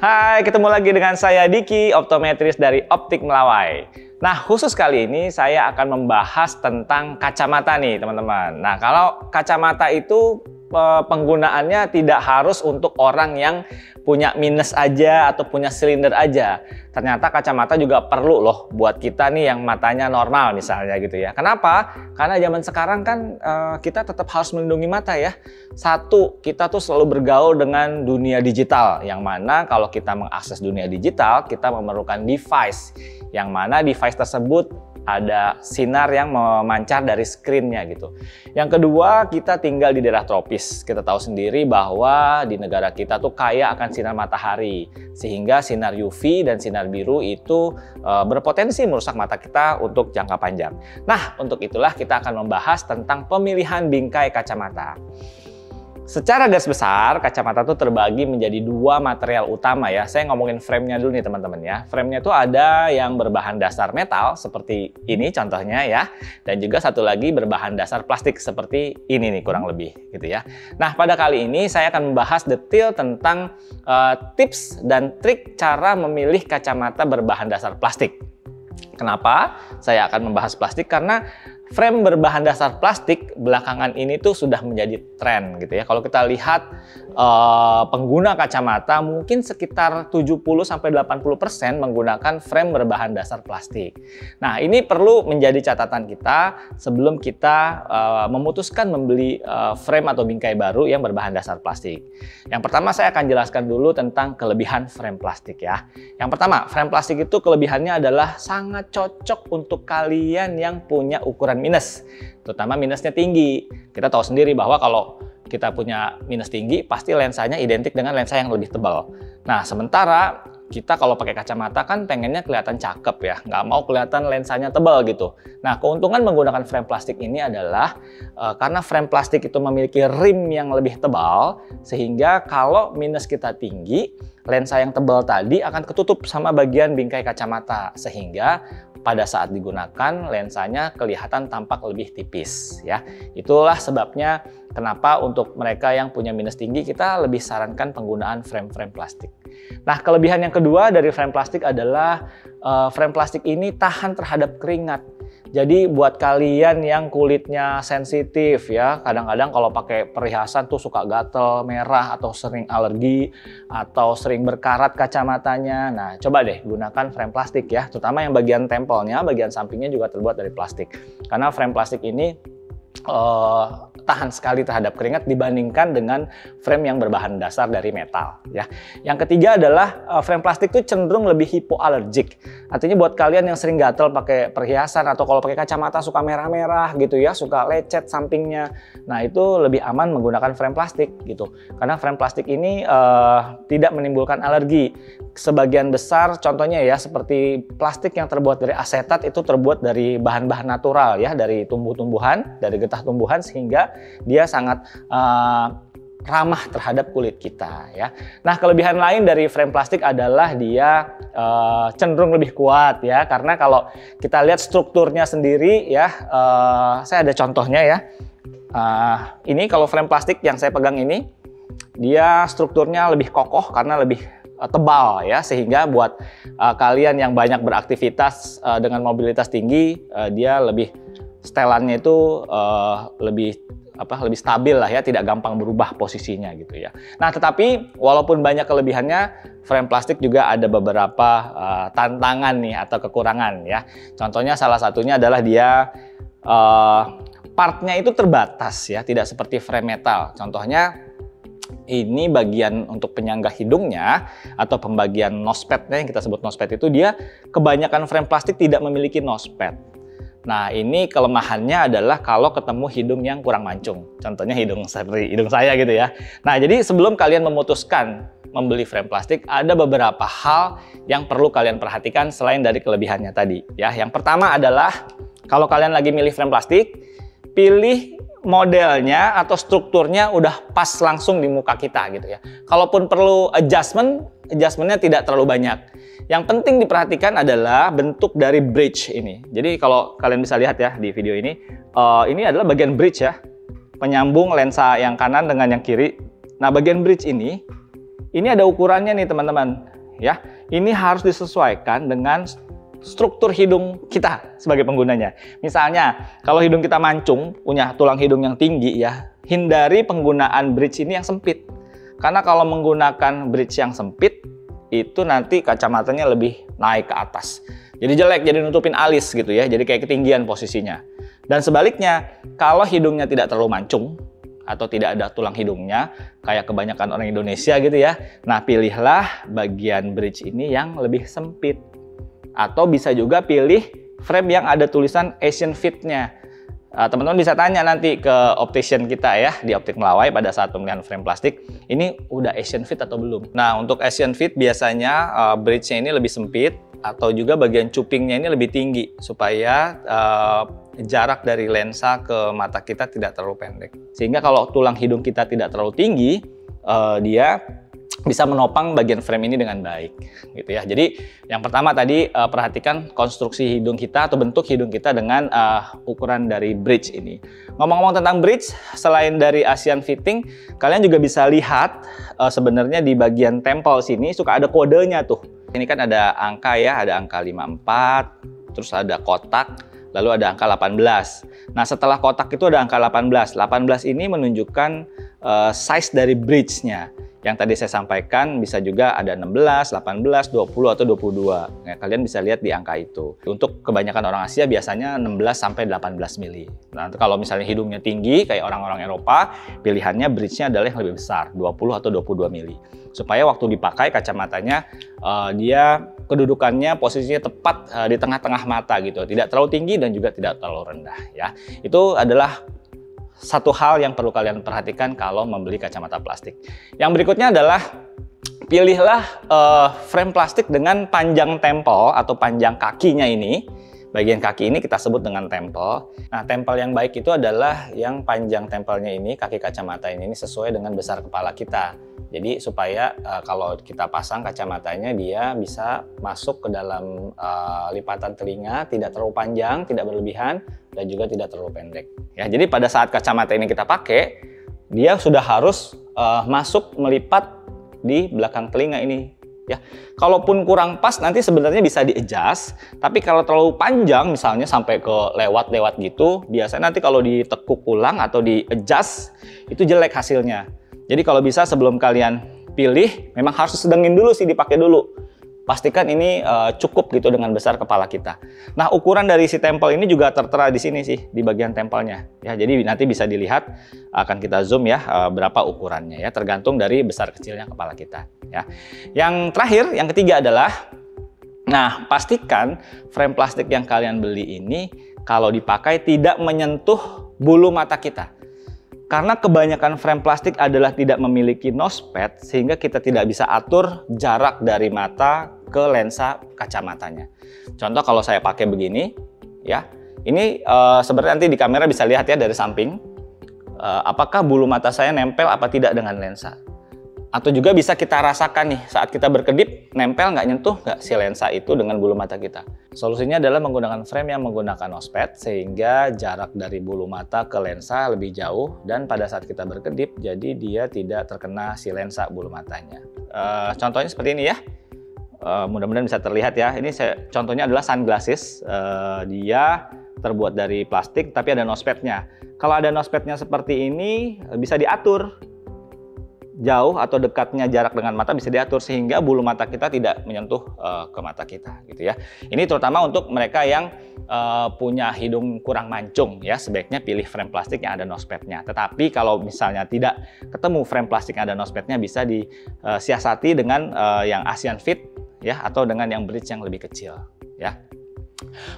Hai, ketemu lagi dengan saya Diki, optometris dari Optik Melawai. Nah, khusus kali ini saya akan membahas tentang kacamata nih, teman-teman. Nah, kalau kacamata itu penggunaannya tidak harus untuk orang yang punya minus aja atau punya silinder aja. Ternyata kacamata juga perlu loh buat kita nih yang matanya normal misalnya gitu ya. Kenapa? Karena zaman sekarang kan kita tetap harus melindungi mata ya. Satu, kita tuh selalu bergaul dengan dunia digital, yang mana kalau kita mengakses dunia digital, kita memerlukan device, yang mana device tersebut ada sinar yang memancar dari screen-nya gitu. Yang kedua, kita tinggal di daerah tropis. Kita tahu sendiri bahwa di negara kita tuh kaya akan sinar matahari, sehingga sinar UV dan sinar biru itu berpotensi merusak mata kita untuk jangka panjang. Nah, untuk itulah kita akan membahas tentang pemilihan bingkai kacamata. Secara garis besar, kacamata itu terbagi menjadi dua material utama ya. Saya ngomongin frame-nya dulu nih teman-teman ya. Frame-nya itu ada yang berbahan dasar metal seperti ini contohnya ya. Dan juga satu lagi berbahan dasar plastik seperti ini nih kurang lebih gitu ya. Nah, pada kali ini saya akan membahas detail tentang tips dan trik cara memilih kacamata berbahan dasar plastik. Kenapa saya akan membahas plastik? Karena frame berbahan dasar plastik belakangan ini tuh sudah menjadi tren gitu ya. Kalau kita lihat pengguna kacamata mungkin sekitar 70-80% menggunakan frame berbahan dasar plastik. Nah, ini perlu menjadi catatan kita sebelum kita memutuskan membeli frame atau bingkai baru yang berbahan dasar plastik. Yang pertama saya akan jelaskan dulu tentang kelebihan frame plastik ya. Yang pertama, frame plastik itu kelebihannya adalah sangat cocok untuk kalian yang punya ukuran minus, terutama minusnya tinggi. Kita tahu sendiri bahwa kalau kita punya minus tinggi, pasti lensanya identik dengan lensa yang lebih tebal. Nah, sementara kita kalau pakai kacamata kan pengennya kelihatan cakep ya, nggak mau kelihatan lensanya tebal gitu. Nah, keuntungan menggunakan frame plastik ini adalah karena frame plastik itu memiliki rim yang lebih tebal, sehingga kalau minus kita tinggi, lensa yang tebal tadi akan ketutup sama bagian bingkai kacamata, sehingga pada saat digunakan lensanya kelihatan tampak lebih tipis ya. Itulah sebabnya kenapa untuk mereka yang punya minus tinggi kita lebih sarankan penggunaan frame-frame plastik. Nah, kelebihan yang kedua dari frame plastik adalah frame plastik ini tahan terhadap keringat. Jadi buat kalian yang kulitnya sensitif ya, kadang-kadang kalau pakai perhiasan tuh suka gatel, merah, atau sering alergi, atau sering berkarat kacamatanya. Nah, coba deh gunakan frame plastik ya, terutama yang bagian tempelnya, bagian sampingnya juga terbuat dari plastik. Karena frame plastik ini tahan sekali terhadap keringat dibandingkan dengan frame yang berbahan dasar dari metal ya. Yang ketiga adalah frame plastik itu cenderung lebih hipoalergik. Artinya buat kalian yang sering gatel pakai perhiasan atau kalau pakai kacamata suka merah-merah gitu ya, suka lecet sampingnya. Nah, itu lebih aman menggunakan frame plastik gitu. Karena frame plastik ini tidak menimbulkan alergi. Sebagian besar contohnya ya seperti plastik yang terbuat dari asetat itu terbuat dari bahan-bahan natural ya, dari tumbuh-tumbuhan, dari getah tumbuhan, sehingga dia sangat ramah terhadap kulit kita ya. Nah, kelebihan lain dari frame plastik adalah dia cenderung lebih kuat ya, karena kalau kita lihat strukturnya sendiri ya, saya ada contohnya ya. Ini kalau frame plastik yang saya pegang ini, dia strukturnya lebih kokoh karena lebih tebal ya, sehingga buat kalian yang banyak beraktivitas dengan mobilitas tinggi, dia lebih setelannya itu lebih stabil lah ya, tidak gampang berubah posisinya gitu ya. Nah, tetapi walaupun banyak kelebihannya, frame plastik juga ada beberapa tantangan nih atau kekurangan ya. Contohnya salah satunya adalah dia partnya itu terbatas ya, tidak seperti frame metal. Contohnya ini bagian untuk penyangga hidungnya atau pembagian nosepad-nya yang kita sebut nosepad itu, dia kebanyakan frame plastik tidak memiliki nosepad. Nah, ini kelemahannya adalah kalau ketemu hidung yang kurang mancung. Contohnya hidung seperti hidung saya gitu ya. Nah, jadi sebelum kalian memutuskan membeli frame plastik, ada beberapa hal yang perlu kalian perhatikan selain dari kelebihannya tadi ya. Yang pertama adalah kalau kalian lagi milih frame plastik, pilih modelnya atau strukturnya udah pas langsung di muka kita gitu ya. Kalaupun perlu adjustmentnya tidak terlalu banyak. Yang penting diperhatikan adalah bentuk dari bridge ini. Jadi kalau kalian bisa lihat ya di video ini adalah bagian bridge ya, penyambung lensa yang kanan dengan yang kiri. Nah, bagian bridge ini Ini ada ukurannya nih teman-teman, ya. Ini harus disesuaikan dengan struktur hidung kita sebagai penggunanya. Misalnya, kalau hidung kita mancung, punya tulang hidung yang tinggi ya, hindari penggunaan bridge ini yang sempit. Karena kalau menggunakan bridge yang sempit, itu nanti kacamatanya lebih naik ke atas. Jadi jelek, jadi nutupin alis gitu ya, jadi kayak ketinggian posisinya. Dan sebaliknya, kalau hidungnya tidak terlalu mancung, atau tidak ada tulang hidungnya, kayak kebanyakan orang Indonesia gitu ya. Nah, pilihlah bagian bridge ini yang lebih sempit. Atau bisa juga pilih frame yang ada tulisan Asian Fit-nya. Teman-teman bisa tanya nanti ke optician kita ya, di Optik Melawai pada saat pemilihan frame plastik, ini udah Asian Fit atau belum? Nah, untuk Asian Fit biasanya bridge-nya ini lebih sempit, atau juga bagian cupingnya ini lebih tinggi, supaya jarak dari lensa ke mata kita tidak terlalu pendek. Sehingga kalau tulang hidung kita tidak terlalu tinggi, dia bisa menopang bagian frame ini dengan baik, gitu ya. Jadi yang pertama tadi perhatikan konstruksi hidung kita atau bentuk hidung kita dengan ukuran dari bridge ini. Ngomong-ngomong tentang bridge, selain dari Asian Fitting, kalian juga bisa lihat sebenarnya di bagian tempel sini suka ada kodenya tuh. Ini kan ada angka ya, ada angka 54, terus ada kotak, lalu ada angka 18. Nah, setelah kotak itu ada angka 18. 18 ini menunjukkan size dari bridge-nya. Yang tadi saya sampaikan bisa juga ada 16, 18, 20, atau 22. Nah, kalian bisa lihat di angka itu. Untuk kebanyakan orang Asia biasanya 16 sampai 18 mili. Nah, kalau misalnya hidungnya tinggi kayak orang-orang Eropa, pilihannya bridge-nya adalah yang lebih besar, 20 atau 22 mili. Supaya waktu dipakai kacamatanya dia kedudukannya posisinya tepat di tengah-tengah mata gitu. Tidak terlalu tinggi dan juga tidak terlalu rendah ya. Itu adalah satu hal yang perlu kalian perhatikan kalau membeli kacamata plastik. Yang berikutnya adalah pilihlah frame plastik dengan panjang tempel atau panjang kakinya ini. Bagian kaki ini kita sebut dengan tempel. Nah, tempel yang baik itu adalah yang panjang tempelnya ini, kaki kacamata ini sesuai dengan besar kepala kita. Jadi supaya kalau kita pasang kacamatanya dia bisa masuk ke dalam lipatan telinga, tidak terlalu panjang, tidak berlebihan, dan juga tidak terlalu pendek. Ya, jadi pada saat kacamata ini kita pakai, dia sudah harus masuk melipat di belakang telinga ini. Ya, kalaupun kurang pas nanti sebenarnya bisa di-adjust, tapi kalau terlalu panjang misalnya sampai ke lewat-lewat gitu, biasanya nanti kalau ditekuk ulang atau di-adjust itu jelek hasilnya. Jadi kalau bisa sebelum kalian pilih, memang harus sedengin dulu sih, dipakai dulu. Pastikan ini cukup gitu dengan besar kepala kita. Nah, ukuran dari si tempel ini juga tertera di sini sih, di bagian tempelnya. Ya, jadi nanti bisa dilihat, akan kita zoom ya berapa ukurannya ya, tergantung dari besar kecilnya kepala kita. Ya. Yang terakhir, yang ketiga adalah, nah pastikan frame plastik yang kalian beli ini kalau dipakai tidak menyentuh bulu mata kita. Karena kebanyakan frame plastik adalah tidak memiliki nose pad, sehingga kita tidak bisa atur jarak dari mata ke lensa kacamatanya. Contoh kalau saya pakai begini, ya, ini sebenarnya nanti di kamera bisa lihat ya dari samping, apakah bulu mata saya nempel apa tidak dengan lensa. Atau juga bisa kita rasakan nih saat kita berkedip, nempel nggak, nyentuh nggak si lensa itu dengan bulu mata kita. Solusinya adalah menggunakan frame yang menggunakan nose pad sehingga jarak dari bulu mata ke lensa lebih jauh, dan pada saat kita berkedip jadi dia tidak terkena si lensa bulu matanya. Contohnya seperti ini ya. Mudah-mudahan bisa terlihat ya. Ini contohnya adalah sunglasses. Dia terbuat dari plastik tapi ada nose pad-nya. Kalau ada nose pad-nya seperti ini bisa diatur. Jauh atau dekatnya jarak dengan mata bisa diatur sehingga bulu mata kita tidak menyentuh ke mata kita gitu ya. Ini terutama untuk mereka yang punya hidung kurang mancung ya, sebaiknya pilih frame plastik yang ada nose pad-nya. Tetapi kalau misalnya tidak ketemu frame plastik yang ada nose pad-nya, bisa disiasati dengan yang Asian Fit ya, atau dengan yang bridge yang lebih kecil ya.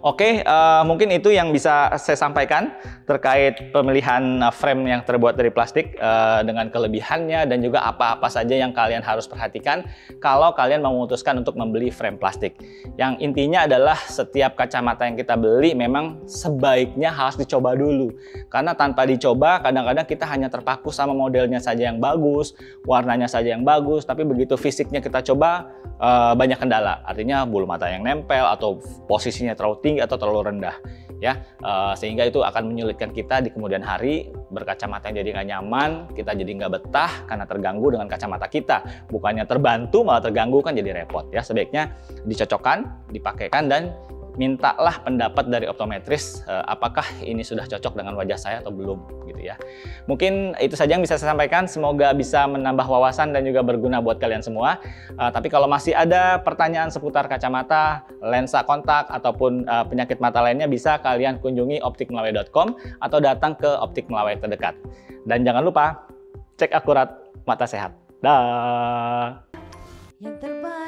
Oke, mungkin itu yang bisa saya sampaikan terkait pemilihan frame yang terbuat dari plastik dengan kelebihannya dan juga apa-apa saja yang kalian harus perhatikan kalau kalian memutuskan untuk membeli frame plastik. Yang intinya adalah setiap kacamata yang kita beli memang sebaiknya harus dicoba dulu. Karena tanpa dicoba kadang-kadang kita hanya terpaku sama modelnya saja yang bagus, warnanya saja yang bagus, tapi begitu fisiknya kita coba banyak kendala. Artinya bulu mata yang nempel atau posisinya terlalu tinggi atau terlalu rendah. ya, sehingga itu akan menyulitkan kita di kemudian hari, berkacamata yang jadi nggak nyaman, kita jadi nggak betah karena terganggu dengan kacamata kita, bukannya terbantu malah terganggu, kan jadi repot ya. Sebaiknya dicocokkan, dipakaikan, dan mintalah pendapat dari optometris apakah ini sudah cocok dengan wajah saya atau belum gitu ya. Mungkin itu saja yang bisa saya sampaikan, semoga bisa menambah wawasan dan juga berguna buat kalian semua. Tapi kalau masih ada pertanyaan seputar kacamata, lensa kontak ataupun penyakit mata lainnya, bisa kalian kunjungi optikmelawai.com atau datang ke Optik Melawai terdekat. Dan jangan lupa cek akurat mata sehat. Dah. Yang terbaik.